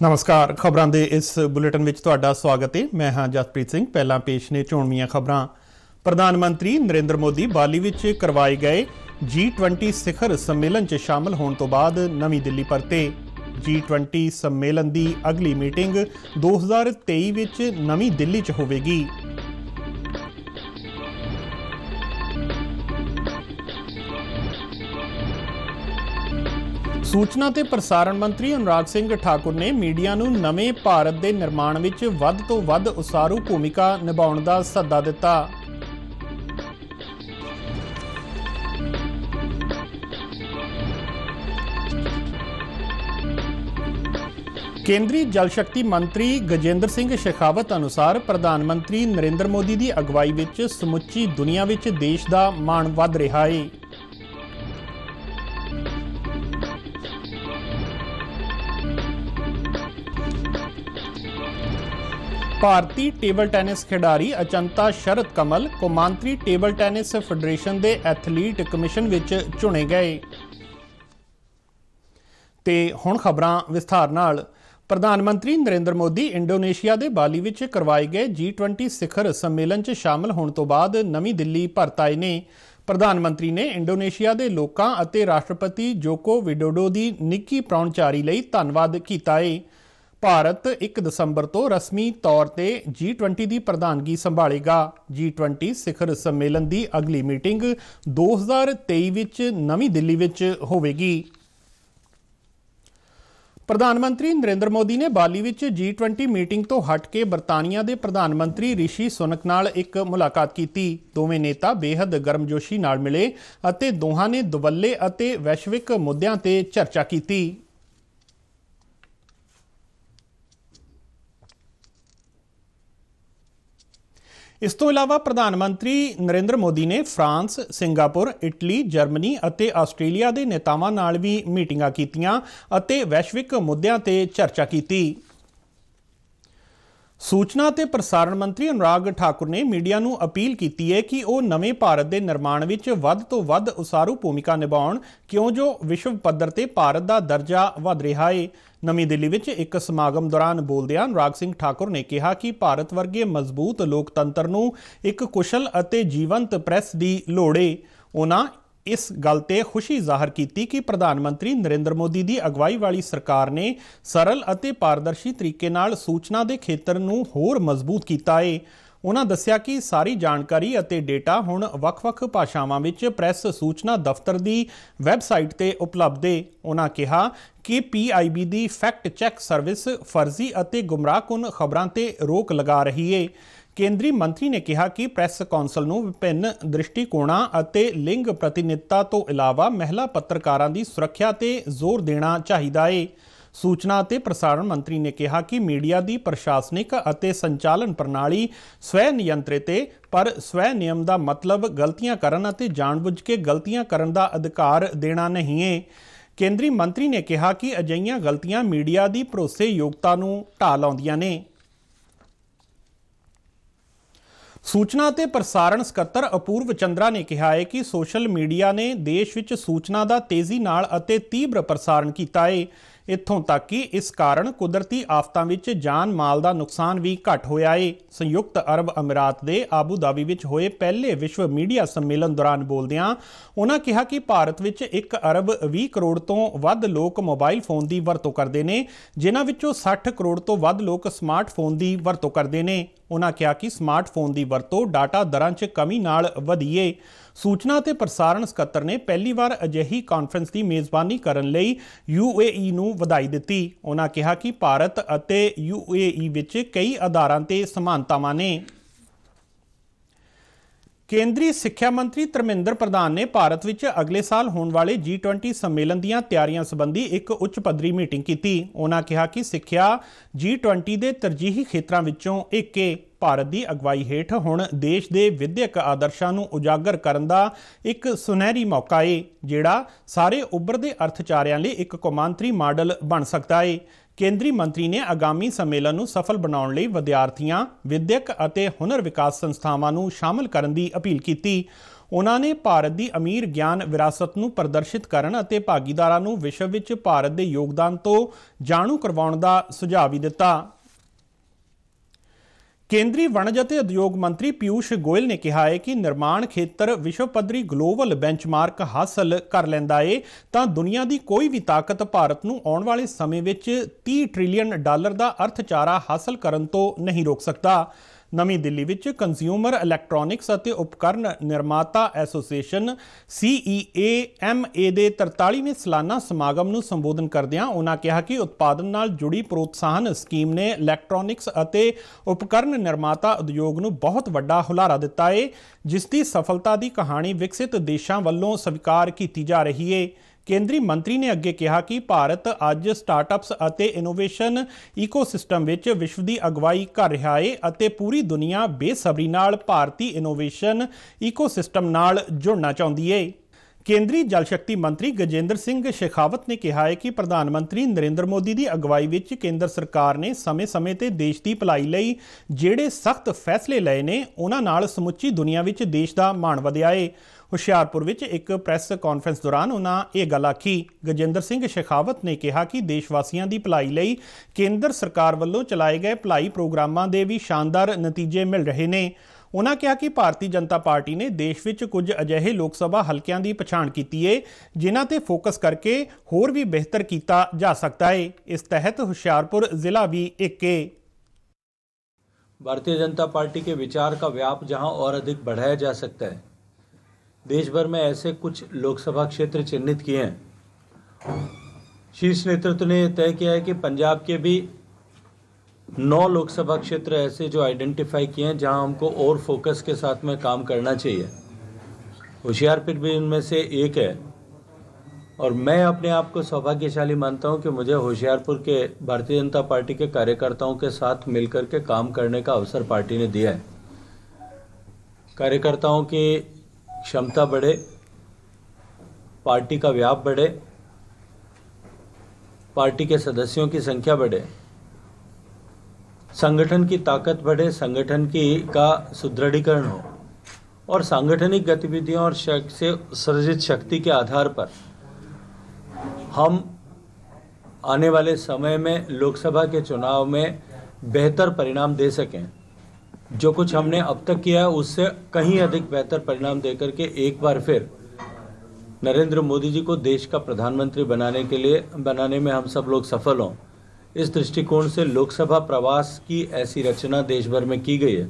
नमस्कार। खबरों के इस बुलेटिन में तुहाडा स्वागत है। मैं हाँ जसप्रीत सिंह। पहला पेश ने चोणवीं खबरां। प्रधानमंत्री नरेंद्र मोदी बाली विच करवाए गए G20 सिखर सम्मेलन च शामिल होने तो बाद नवी दिल्ली परते। G20 सम्मेलन की अगली मीटिंग 2023 विच नवी दिल्ली च होवेगी। सूचना ते प्रसारण मंत्री अनुराग सिंह ठाकुर ने मीडिया नूं नवे भारत के निर्माण विच वध तो वध उसारू भूमिका निभाउण दा सद्दा दिता। केंद्रीय जल शक्ति मंत्री गजेंद्र सिंह शेखावत अनुसार प्रधानमंत्री नरेंद्र मोदी की अगवाई विच समुची दुनिया विच देश का मान वध रहा है। भारतीय table tennis खिडारी Achanta Sharath Kamal कौमांतरी table tennis federation के एथलीट कमीशन विच चुने गए। ते हुण खबरां विस्तार नाल। प्रधानमंत्री नरेंद्र मोदी इंडोनेशिया के बाली विच करवाए गए G20 सिखर सम्मेलन च शामिल होने तो बाद नवी दिल्ली परत आए ने। प्रधानमंत्री ने इंडोनेशिया के लोकां अते राष्ट्रपति जोको विडोडो की निੱਘੀ प्राहुणचारी लई धन्नवाद कीता है। भारत 1 दसंबर तो रस्मी तौर पर G20 की प्रधानगी संभालेगा। G20 सिखर सम्मेलन की अगली मीटिंग 2023 विच नवी दिल्ली विच होवेगी। प्रधानमंत्री नरेंद्र मोदी ने बाली विच G20 मीटिंग तो हट के बरतानिया के प्रधानमंत्री ऋषि सुनक नाल एक मुलाकात की। दोवें नेता बेहद गर्मजोशी नाल मिले अते दोहां ने दुवल्ले अते वैश्विक मुद्दों ते चर्चा की। इस तो इलावा प्रधानमंत्री नरेंद्र मोदी ने फ्रांस, सिंगापुर, इटली, जर्मनी अते आस्ट्रेलिया के नेतावां नाल भी मीटिंगां कीतियां अते वैश्विक मुद्दों ते चर्चा की। सूचना ते प्रसारण मंत्री अनुराग ठाकुर ने मीडिया नूं अपील की है कि वह नवे भारत के निर्माण विच वध तो वध उसारू भूमिका निभाउण, क्यों जो विश्व पद्धर ते भारत का दर्जा वध रहा है। नवी दिल्ली विच एक समागम दौरान बोलदिआं अनुराग सिंह ठाकुर ने कहा कि भारत वर्गे मजबूत लोकतंत्र नूं एक कुशल अते जीवंत प्रैस की लोड़ है। उन्हां इस गल ते खुशी जाहिर की कि प्रधानमंत्री नरेंद्र मोदी की अगवाई वाली सरकार ने सरल अते पारदर्शी तरीके नाल सूचना के खेत्र नूं होर मजबूत किया है। उन्होंने दस्सिया कि सारी जानकारी अते डेटा हुण वख-वख भाषावां विच प्रैस सूचना दफ्तर की वैबसाइट ते उपलब्ध है। उन्होंने कहा कि PIB की फैक्ट चैक सर्विस फर्जी अते गुमराहकुन खबरां ते रोक लगा रही है। केंद्रीय मंत्री ने कहा कि प्रैस कौंसल नूं विभिन्न दृष्टिकोणां अते लिंग प्रतिनिधिता तो इलावा महिला पत्रकारां की सुरक्षा ते जोर देना चाहिए है। सूचना ते प्रसारण मंत्री ने कहा कि मीडिया की प्रशासनिक अते संचालन प्रणाली स्वै नियंत्रित है, पर स्वै नियम का मतलब गलतियां करन अते जानबुझ के गलतियां करन दा अधिकार देना नहीं है। केंद्रीय मंत्री ने कहा कि अजिहियां गलतियां मीडिया की भरोसेयोग्यता नूं ढा लाउंदियां ने। सूचना ते प्रसारण सकत्तर अपूर्व चंद्रा ने कहा है कि सोशल मीडिया ने देश विच सूचना का तेजी नाल अते तीव्र प्रसारण किया है। इत्थों तक कि इस कारण कुदरती आफतां विच जान माल का नुकसान भी घट होया है। संयुक्त अरब अमीरात के आबू धाबी विच होए पहले विश्व मीडिया सम्मेलन दौरान बोलदिआं उन्हां कहा कि भारत विच 1 अरब 20 करोड़ तो वध लोग मोबाइल फोन की वरतों करते हैं, जिन्हां विचों 60 करोड़ तो वध लोग स्मार्टफोन की वरतों करते हैं। उन्होंने कहा कि स्मार्टफोन की वरतों डाटा दरां च कमी नाल वधी है। सूचना ते प्रसारण सकत्तर ने पहली बार अजिही कॉन्फ्रेंस की मेज़बानी करन लई UAE नूं वधाई दित्ती। उन्होंने कहा कि भारत अते UAE विच कई आधारां ते समानतावां ने। केंद्रीय सिक्ख्या मंत्री धर्मेंद्र प्रधान ने भारत विच अगले साल होने वाले G20 सम्मेलन दीआं तैयारियां संबंधी एक उच्च पद्धरी मीटिंग की। उन्होंने कहा कि सिक्ख्या G20 के तरजीही खेत्रां विचों एक है। भारत की अगवाई हेठ हुण देश के विद्यक आदर्शां नूं उजागर करन दा एक सुनहरी मौका है, जिहड़ा सारे उभरदे अर्थचारियां लई एक कौमांतरी मॉडल बन सकता है। ਕੇਂਦਰੀ ਮੰਤਰੀ ਨੇ ਆਗਾਮੀ ਸੰਮੇਲਨ ਨੂੰ ਸਫਲ ਬਣਾਉਣ ਲਈ ਵਿਦਿਆਰਥੀਆਂ, ਵਿਦਿਅਕ ਅਤੇ ਹੁਨਰ ਵਿਕਾਸ ਸੰਸਥਾਵਾਂ ਨੂੰ ਸ਼ਾਮਲ ਕਰਨ ਦੀ ਅਪੀਲ ਕੀਤੀ। ਉਹਨਾਂ ਨੇ ਭਾਰਤ ਦੀ ਅਮੀਰ ਗਿਆਨ ਵਿਰਾਸਤ ਨੂੰ ਪ੍ਰਦਰਸ਼ਿਤ ਕਰਨ ਅਤੇ ਭਾਗੀਦਾਰਾਂ ਨੂੰ ਵਿਸ਼ਵ ਵਿੱਚ ਭਾਰਤ ਦੇ ਯੋਗਦਾਨ ਤੋਂ ਜਾਣੂ ਕਰਵਾਉਣ ਦਾ ਸੁਝਾਅ ਵੀ ਦਿੱਤਾ। ਕੇਂਦਰੀ ਵਣਜ ਅਤੇ ਉਦਯੋਗ ਮੰਤਰੀ ਪਿਊਸ਼ ਗੋਇਲ ਨੇ ਕਿਹਾ ਹੈ ਕਿ ਨਿਰਮਾਣ ਖੇਤਰ ਵਿਸ਼ਵ ਪੱਧਰੀ ਗਲੋਬਲ ਬੈਂਚਮਾਰਕ ਹਾਸਲ ਕਰ ਲੈਂਦਾ ਹੈ ਤਾਂ ਦੁਨੀਆ ਦੀ ਕੋਈ ਵੀ ਤਾਕਤ ਭਾਰਤ ਨੂੰ ਆਉਣ ਵਾਲੇ ਸਮੇਂ ਵਿੱਚ $30 ਟ੍ਰਿਲੀਅਨ ਦਾ ਅਰਥਚਾਰਾ ਹਾਸਲ ਕਰਨ ਤੋਂ ਨਹੀਂ ਰੋਕ ਸਕਦਾ। ਨਵੀਂ ਦਿੱਲੀ ਵਿੱਚ ਕੰਜ਼ਿਊਮਰ ਇਲੈਕਟ੍ਰੋਨਿਕਸ ਅਤੇ ਉਪਕਰਨ ਨਿਰਮਾਤਾ ਐਸੋਸੀਏਸ਼ਨ CEAMA ਦੇ 43ਵੇਂ ਸਾਲਾਨਾ ਸਮਾਗਮ ਨੂੰ ਸੰਬੋਧਨ ਕਰਦਿਆਂ ਉਹਨਾਂ ਕਿਹਾ ਕਿ ਉਤਪਾਦਨ ਨਾਲ ਜੁੜੀ ਪ੍ਰੋਤਸਾਹਨ ਸਕੀਮ ਨੇ ਇਲੈਕਟ੍ਰੋਨਿਕਸ ਅਤੇ ਉਪਕਰਨ ਨਿਰਮਾਤਾ ਉਦਯੋਗ ਨੂੰ ਬਹੁਤ ਵੱਡਾ ਹੁਲਾਰਾ ਦਿੱਤਾ ਹੈ, ਜਿਸ ਦੀ ਸਫਲਤਾ ਦੀ ਕਹਾਣੀ ਵਿਕਸਿਤ ਦੇਸ਼ਾਂ ਵੱਲੋਂ ਸਵੀਕਾਰ ਕੀਤੀ ਜਾ ਰਹੀ ਹੈ। ਕੇਂਦਰੀ ਮੰਤਰੀ ਨੇ ਅੱਗੇ ਕਿਹਾ ਕਿ ਭਾਰਤ ਅੱਜ ਸਟਾਰਟਅਪਸ ਅਤੇ ਇਨੋਵੇਸ਼ਨ ਈਕੋਸਿਸਟਮ ਵਿੱਚ ਵਿਸ਼ਵ ਦੀ ਅਗਵਾਈ ਕਰ ਰਿਹਾ ਹੈ ਅਤੇ ਪੂਰੀ ਦੁਨੀਆ ਬੇਸਬਰੀ ਨਾਲ ਭਾਰਤੀ ਇਨੋਵੇਸ਼ਨ ਈਕੋਸਿਸਟਮ ਨਾਲ ਜੁੜਨਾ ਚਾਹੁੰਦੀ ਹੈ। ਕੇਂਦਰੀ ਜਲ ਸ਼ਕਤੀ ਮੰਤਰੀ ਗਜੇਂਦਰ ਸਿੰਘ ਸ਼ੇਖਾਵਤ ਨੇ ਕਿਹਾ ਹੈ ਕਿ ਪ੍ਰਧਾਨ ਮੰਤਰੀ ਨਰਿੰਦਰ ਮੋਦੀ ਦੀ ਅਗਵਾਈ ਵਿੱਚ ਕੇਂਦਰ ਸਰਕਾਰ ਨੇ ਸਮੇਂ-ਸਮੇਂ ਤੇ ਦੇਸ਼ ਦੀ ਭਲਾਈ ਲਈ ਜਿਹੜੇ ਸਖਤ ਫੈਸਲੇ ਲਏ ਨੇ ਉਹਨਾਂ ਨਾਲ ਸਮੁੱਚੀ ਦੁਨੀਆ ਵਿੱਚ ਦੇਸ਼ ਦਾ ਮਾਣ ਵਧਿਆ ਹੈ। ਹੁਸ਼ਿਆਰਪੁਰ ਵਿੱਚ ਇੱਕ ਪ੍ਰੈਸ ਕਾਨਫਰੰਸ ਦੌਰਾਨ ਉਹਨਾਂ ਇਹ ਗੱਲ ਆਖੀ। ਗਜੇਂਦਰ ਸਿੰਘ ਸ਼ੇਖਾਵਤ ਨੇ ਕਿਹਾ ਕਿ ਦੇਸ਼ ਵਾਸੀਆਂ ਦੀ ਭਲਾਈ ਲਈ ਕੇਂਦਰ ਸਰਕਾਰ ਵੱਲੋਂ ਚਲਾਏ ਗਏ ਭਲਾਈ ਪ੍ਰੋਗਰਾਮਾਂ ਦੇ ਵੀ ਸ਼ਾਨਦਾਰ ਨਤੀਜੇ ਮਿਲ ਰਹੇ ਨੇ। ਉਹਨਾਂ ਕਿਹਾ ਕਿ ਭਾਰਤੀ ਜਨਤਾ ਪਾਰਟੀ ਨੇ ਦੇਸ਼ ਵਿੱਚ ਕੁਝ ਅਜਿਹੇ ਲੋਕ ਸਭਾ ਹਲਕਿਆਂ ਦੀ ਪਛਾਣ ਕੀਤੀ ਹੈ ਜਿਨ੍ਹਾਂ ਤੇ ਫੋਕਸ ਕਰਕੇ ਹੋਰ ਵੀ ਬਿਹਤਰ ਕੀਤਾ ਜਾ ਸਕਦਾ ਹੈ। ਇਸ ਤਹਿਤ ਹੁਸ਼ਿਆਰਪੁਰ ਜ਼ਿਲ੍ਹਾ ਵੀ ਇੱਕ ਹੈ। भारतीय जनता पार्टी के विचार का व्याप जहां और अधिक बढ़ाया जा सकता है, देश भर में ऐसे कुछ लोकसभा क्षेत्र चिन्हित किए हैं। शीर्ष नेतृत्व ने तय किया है कि पंजाब के भी 9 लोकसभा क्षेत्र ऐसे जो आइडेंटिफाई किए हैं जहां हमको और फोकस के साथ में काम करना चाहिए। होशियारपुर भी इनमें से एक है और मैं अपने आप को सौभाग्यशाली मानता हूं कि मुझे होशियारपुर के भारतीय जनता पार्टी के कार्यकर्ताओं के साथ मिलकर के काम करने का अवसर पार्टी ने दिया है। कार्यकर्ताओं की क्षमता बढ़े, पार्टी का व्याप बढ़े, पार्टी के सदस्यों की संख्या बढ़े, संगठन की ताकत बढ़े, संगठन का सुदृढ़ीकरण हो और सांगठनिक गतिविधियों और से सृजित शक्ति के आधार पर हम आने वाले समय में लोकसभा के चुनाव में बेहतर परिणाम दे सकें। जो कुछ हमने अब तक किया है उससे कहीं अधिक बेहतर परिणाम देकर के एक बार फिर नरेंद्र मोदी जी को देश का प्रधानमंत्री बनाने में हम सब लोग सफल हों। इस दृष्टिकोण से लोकसभा प्रवास की ऐसी रचना देश भर में की गई है।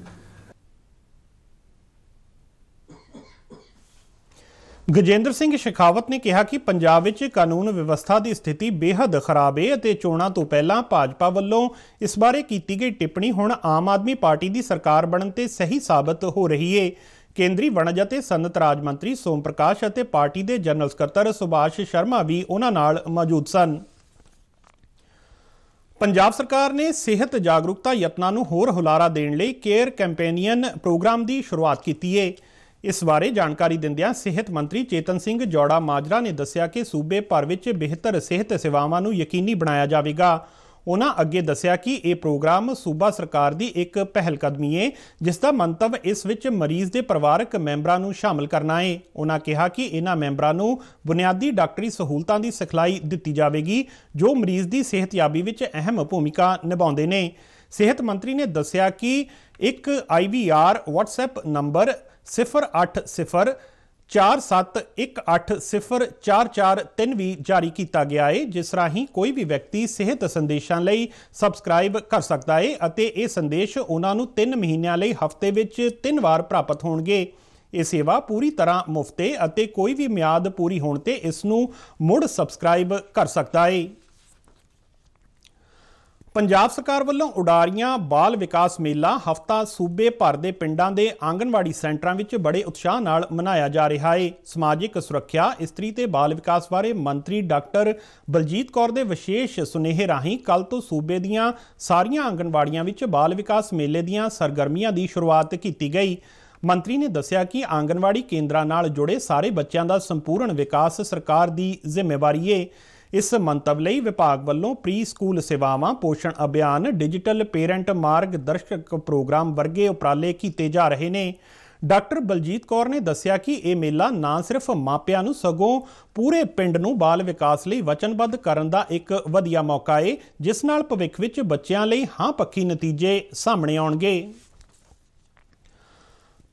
ਗਜੇਂਦਰ ਸਿੰਘ ਸ਼ੇਖਾਵਤ ਨੇ ਕਿਹਾ ਕਿ ਪੰਜਾਬ ਵਿੱਚ ਕਾਨੂੰਨ ਵਿਵਸਥਾ ਦੀ ਸਥਿਤੀ ਬੇਹੱਦ ਖਰਾਬ ਹੈ ਅਤੇ ਚੋਣਾਂ ਤੋਂ ਪਹਿਲਾਂ ਭਾਜਪਾ ਵੱਲੋਂ ਇਸ ਬਾਰੇ ਕੀਤੀ ਗਈ ਟਿੱਪਣੀ ਹੁਣ ਆਮ ਆਦਮੀ ਪਾਰਟੀ ਦੀ ਸਰਕਾਰ ਬਣਨ ਤੇ ਸਹੀ ਸਾਬਤ ਹੋ ਰਹੀ ਹੈ। ਕੇਂਦਰੀ ਵਣਜ ਅਤੇ ਸਨਅਤ ਰਾਜ ਮੰਤਰੀ ਸੋਮ ਪ੍ਰਕਾਸ਼ ਅਤੇ ਪਾਰਟੀ ਦੇ ਜਨਰਲ ਸਕੱਤਰ ਸੁਭਾਸ਼ ਸ਼ਰਮਾ ਵੀ ਉਹਨਾਂ ਨਾਲ ਮੌਜੂਦ ਸਨ। ਪੰਜਾਬ ਸਰਕਾਰ ਨੇ ਸਿਹਤ ਜਾਗਰੂਕਤਾ ਯਤਨਾਂ ਨੂੰ ਹੋਰ ਹੁਲਾਰਾ ਦੇਣ ਲਈ ਕੇਅਰ ਕੈਂਪੇਨੀਅਨ ਪ੍ਰੋਗਰਾਮ ਦੀ ਸ਼ੁਰੂਆਤ ਕੀਤੀ ਹੈ। ਇਸ ਬਾਰੇ ਜਾਣਕਾਰੀ ਦਿੰਦਿਆਂ ਸਿਹਤ ਮੰਤਰੀ ਚੇਤਨ ਸਿੰਘ ਜੌੜਾ ਮਾਜਰਾ ਨੇ ਦੱਸਿਆ ਕਿ ਸੂਬੇ ਭਰ ਵਿੱਚ ਬਿਹਤਰ ਸਿਹਤ ਸੇਵਾਵਾਂ ਨੂੰ ਯਕੀਨੀ ਬਣਾਇਆ ਜਾਵੇਗਾ। ਉਹਨਾਂ ਅੱਗੇ ਦੱਸਿਆ ਕਿ ਇਹ ਪ੍ਰੋਗਰਾਮ ਸੂਬਾ ਸਰਕਾਰ ਦੀ ਇੱਕ ਪਹਿਲ ਕਦਮੀ ਹੈ ਜਿਸ ਦਾ ਮੰਤਵ ਇਸ ਵਿੱਚ ਮਰੀਜ਼ ਦੇ ਪਰਿਵਾਰਕ ਮੈਂਬਰਾਂ ਨੂੰ ਸ਼ਾਮਲ ਕਰਨਾ ਹੈ। ਉਹਨਾਂ ਕਿਹਾ ਕਿ ਇਹਨਾਂ ਮੈਂਬਰਾਂ ਨੂੰ ਬੁਨਿਆਦੀ ਡਾਕਟਰੀ ਸਹੂਲਤਾਂ ਦੀ ਸਿਖਲਾਈ ਦਿੱਤੀ ਜਾਵੇਗੀ ਜੋ ਮਰੀਜ਼ ਦੀ ਸਿਹਤਯਾਬੀ ਵਿੱਚ ਅਹਿਮ ਭੂਮਿਕਾ ਨਿਭਾਉਂਦੇ ਨੇ। ਸਿਹਤ ਮੰਤਰੀ ਨੇ ਦੱਸਿਆ ਕਿ ਇੱਕ IVR WhatsApp ਨੰਬਰ 08047180443 ਵੀ ਜਾਰੀ ਕੀਤਾ ਗਿਆ ਹੈ ਜਿਸ ਰਾਹੀਂ ਕੋਈ ਵੀ ਵਿਅਕਤੀ ਸਿਹਤ ਸੰਦੇਸ਼ਾਂ ਲਈ ਸਬਸਕ੍ਰਾਈਬ ਕਰ ਸਕਦਾ ਹੈ ਅਤੇ ਇਹ ਸੰਦੇਸ਼ ਉਹਨਾਂ ਨੂੰ 3 ਮਹੀਨਿਆਂ ਲਈ ਹਫ਼ਤੇ ਵਿੱਚ 3 ਵਾਰ ਪ੍ਰਾਪਤ ਹੋਣਗੇ। ਇਹ ਸੇਵਾ ਪੂਰੀ ਤਰ੍ਹਾਂ ਮੁਫਤ ਹੈ ਅਤੇ ਕੋਈ ਵੀ ਮਿਆਦ ਪੂਰੀ ਹੋਣ ਤੇ ਇਸ ਨੂੰ ਮੁੜ ਸਬਸਕ੍ਰਾਈਬ ਕਰ ਸਕਦਾ ਹੈ। ਪੰਜਾਬ ਸਰਕਾਰ ਵੱਲੋਂ ਉਡਾਰੀਆਂ ਬਾਲ ਵਿਕਾਸ ਮੇਲਾ ਹਫ਼ਤਾ ਸੂਬੇ ਭਰ ਦੇ ਪਿੰਡਾਂ ਦੇ ਆਂਗਣਵਾੜੀ ਸੈਂਟਰਾਂ ਵਿੱਚ ਬੜੇ ਉਤਸ਼ਾਹ ਨਾਲ ਮਨਾਇਆ ਜਾ ਰਿਹਾ ਹੈ। ਸਮਾਜਿਕ ਸੁਰੱਖਿਆ, ਇਸਤਰੀ ਤੇ ਬਾਲ ਵਿਕਾਸ ਬਾਰੇ ਮੰਤਰੀ ਡਾਕਟਰ ਬਲਜੀਤ ਕੌਰ ਦੇ ਵਿਸ਼ੇਸ਼ ਸੁਨੇਹੇ ਰਾਹੀਂ ਕੱਲ੍ਹ ਤੋਂ ਸੂਬੇ ਦੀਆਂ ਸਾਰੀਆਂ ਆਂਗਣਵਾੜੀਆਂ ਵਿੱਚ ਬਾਲ ਵਿਕਾਸ ਮੇਲੇ ਦੀਆਂ ਸਰਗਰਮੀਆਂ ਦੀ ਸ਼ੁਰੂਆਤ ਕੀਤੀ ਗਈ। ਮੰਤਰੀ ਨੇ ਦੱਸਿਆ ਕਿ ਆਂਗਣਵਾੜੀ ਕੇਂਦਰਾਂ ਨਾਲ ਜੁੜੇ ਸਾਰੇ ਬੱਚਿਆਂ ਦਾ ਸੰਪੂਰਨ ਵਿਕਾਸ ਸਰਕਾਰ ਦੀ ਜ਼ਿੰਮੇਵਾਰੀ ਹੈ। इस मंतव लई विभाग वल्लों प्री स्कूल सेवावां, पोषण अभियान, डिजिटल पेरेंट मार्गदर्शक प्रोग्राम वर्गे उपराले कीते जा रहे ने। डॉक्टर बलजीत कौर ने दस्सिया कि यह मेला ना सिर्फ मापियां नूं सगों पूरे पिंड नूं बाल विकास लई वचनबद्ध करन दा एक वधिया मौका है, जिस नाल भविख विच बच्चियां लई हां पक्की नतीजे सामने आउणगे।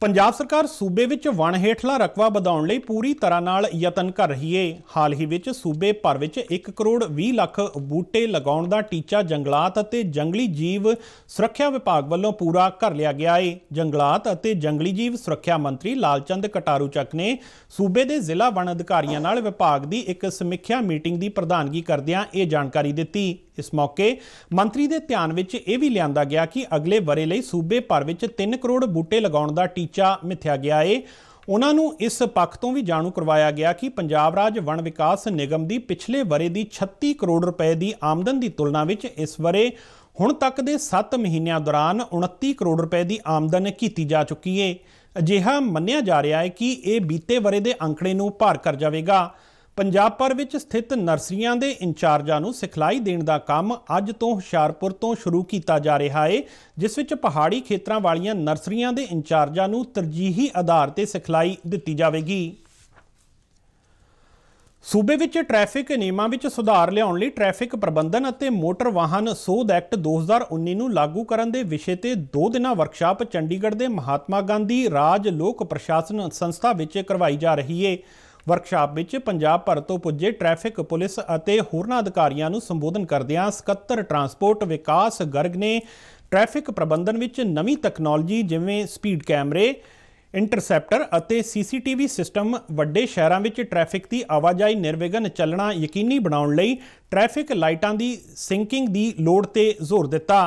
पंजाब सरकार सूबे विच वन हेठला रकबा वधाउण लई पूरी तरह नाल यतन कर रही है। हाल ही विच सूबे भर विच 1 करोड़ 20 ਲੱਖ बूटे लगाउण दा टीचा जंगलात अते जंगली जीव सुरक्षा विभाग वल्लों पूरा कर लिया गया है। जंगलात अते जंगली जीव सुरक्षा मंत्री लालचंद कटारू चक ने सूबे दे जिला वन अधिकारियों नाल विभाग की एक समीक्षा मीटिंग की प्रधानगी करदियां ये जानकारी दित्ती। इस मौके मंत्री के ध्यान विच यह भी लिआंदा गया कि अगले वरे लई सूबे भर विच 3 करोड़ बूटे लगाउण दा टीचा मिथ्या गया है। उन्हां नूं इस पक्ष तो भी जाणू करवाया गया कि पंजाब राज वन विकास निगम की पिछले वरे की 36 करोड़ रुपए की आमदन की तुलना विच इस वरे हुण तक दे 7 महीनों दौरान 29 करोड़ रुपए की आमदन की जा चुकी है। अजिहा मन्निया जा रहा है कि यह बीते वरे के अंकड़े नूं पार कर जाएगा। पंजाब भर विच स्थित नर्सरियां दे इंचार्जां नूं सिखलाई देण दा काम अज तो हुशियारपुर तो शुरू किया जा रहा है, जिस विच पहाड़ी खेतरां वालियां नर्सरियां दे इंचार्जां नूं तरजीही आधार ते सिखलाई दित्ती जावेगी। सूबे विच ट्रैफिक नियमां विच सुधार लिआउण लई ट्रैफिक प्रबंधन अते मोटर वाहन सोध एक्ट 2019 नूं लागू करन दे विषय ते 2 दिना वर्कशाप चंडीगढ़ दे महात्मा गांधी राज लोक प्रशासन संस्था विच करवाई जा रही है। वर्कशाप विच पंजाब भर तो पुजे ट्रैफिक पुलिस अते होरनां अधिकारियों नूं संबोधन करदिआं सकत्तर ट्रांसपोर्ट विकास गर्ग ने ट्रैफिक प्रबंधन विच नवीं तकनोलॉजी जिवें स्पीड कैमरे, इंटरसैप्टर अते CCTV सिस्टम वड्डे शहरां विच ट्रैफिक की आवाजाही निर्विघन चलना यकीनी बनाउण लई ट्रैफिक लाइटां दी सिंकिंग दी लोड़ ते जोर दिता।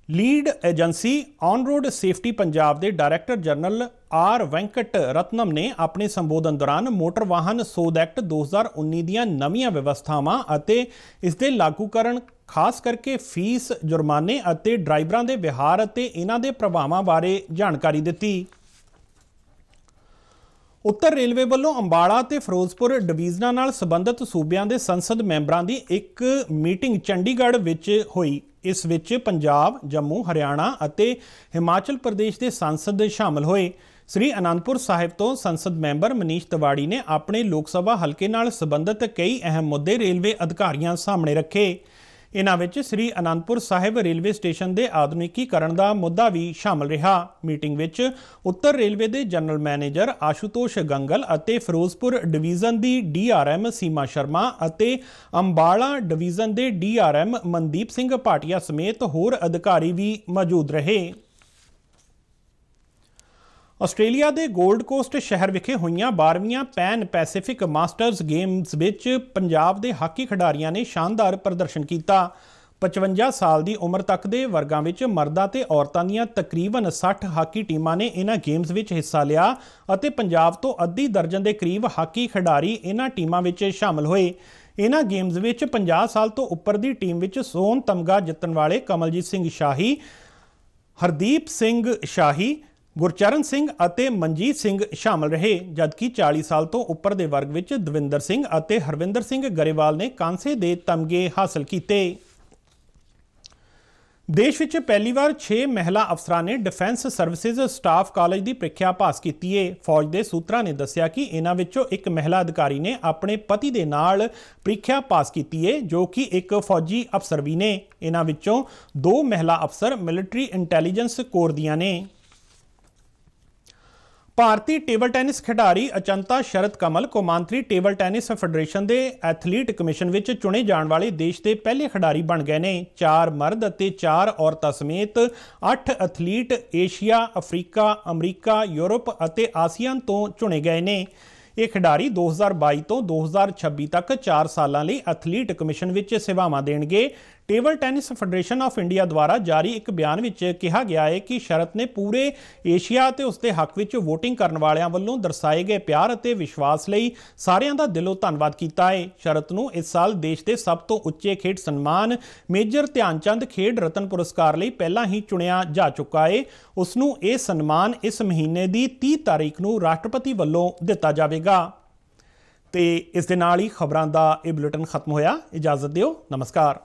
Lead agency on road safety Punjab के director general R Venkat Ratnam ने अपने संबोधन दौरान मोटर वाहन सोध एक्ट 2019 दीआं नवीआं व्यवस्थावां अते इस दे लागूकरण खास करके फीस, जुर्माने अते ड्राइवरां दे विहार अते इन्हां दे प्रभावां बारे जानकारी दित्ती। उत्तर रेलवे वालों अंबाला ते फिरोजपुर डिवीजनां नाल संबंधित सूबियां दे संसद मैंबरां दी एक मीटिंग चंडीगढ़ विच होई। इस विच पंजाब, जम्मू, हरियाणा अते हिमाचल प्रदेश के सांसद शामिल होए। श्री आनंदपुर साहिब तो संसद मैंबर मनीष तिवाड़ी ने अपने लोक सभा हल्के नाल संबंधित कई अहम मुद्दे रेलवे अधिकारियों सामने रखे। इन्हां विच श्री आनंदपुर साहिब रेलवे स्टेशन के आधुनिकीकरण का मुद्दा भी शामिल रहा। मीटिंग विच उत्तर रेलवे के जनरल मैनेजर आशुतोष गंगल अते फिरोजपुर डिवीजन की DRM सीमा शर्मा अते अंबाला डिवीजन के DRM मनदीप सिंह भाटिया समेत होर अधिकारी भी मौजूद रहे। ਆਸਟ੍ਰੇਲੀਆ ਦੇ गोल्ड कोस्ट शहर विखे होईयां 12ਵੀਆਂ पैन पैसिफिक मास्टर्स गेम्स विच पंजाब के हाकी खिडारियों ने शानदार प्रदर्शन किया। 55 साल की उम्र तक के वर्गां विच मर्दां ते औरतां दीयां तकरीबन 60 हाकी टीमां ने इन्हां गेम्स विच हिस्सा लिया अते पंजाब तो अद्धी दर्जन के करीब हाकी खिडारी इन्हां टीमां विच शामिल होए। इन्हां गेम्स विच 50 साल तो उपर की टीम विच सोन तमगा जितण वाले कमलजीत सिंह शाही, हरदीप सिंह शाही, गुरचरण सिंह अते मनजीत सिंह शामिल रहे, जबकि 40 साल तो उपर के वर्ग विच दविंदर सिंह अते हरविंदर सिंह गरेवाल ने कांसे के तमगे हासिल किए। देश विच पहली बार 6 महिला अफसरां ने डिफेंस सर्विसेज स्टाफ कॉलेज की प्रीख्या पास की है। फौज के सूत्रां ने दस्सिया कि इन्हां विचों एक महिला अधिकारी ने अपने पति के नाल प्रीख्या पास की है, जो कि एक फौजी अफसर भी ने। इन्हां विचों 2 महिला अफसर मिलिटरी इंटैलीजेंस कोर दियां ने। भारतीय टेबल टेनिस खिडारी अचंता शरद कमल कौमांतरी टेबल टेनिस फेडरेशन के एथलीट कमीशन विच चुने जाने वाले देश के पहले खिडारी बन गए ने। 4 मर्द अते 4 औरतां समेत 8 एथलीट एशिया, अफ्रीका, अमरीका, यूरोप अते आसियान तो चुने गए ने। ये खिडारी 2022 तो 2026 तक 4 सालों लिए एथलीट कमीशन विच सेवावां देणगे। Table tennis federation of India द्वारा जारी एक बयान विच कहा गया है कि शरत ने पूरे एशिया ते उसके हक विच वोटिंग करने वालियां वल्लों दर्शाए गए प्यार अते विश्वास लई सारियां दा दिलों धन्नवाद कीता है। शरत नूं इस साल देश के सब तो उच्चे खेड सन्मान मेजर ध्यानचंद खेड रत्न पुरस्कार लई पहलां ही चुनिया जा चुका है। उसनूं यह सन्मान इस महीने की 30 तारीख नूं राष्ट्रपति वल्लों दिता जावेगा। ਤੇ ਇਸ ਦੇ ਨਾਲ ਹੀ ਖਬਰਾਂ ਦਾ ਇਹ ਬੁਲੇਟਿਨ ਖਤਮ ਹੋਇਆ। ਇਜਾਜ਼ਤ ਦਿਓ, ਨਮਸਕਾਰ।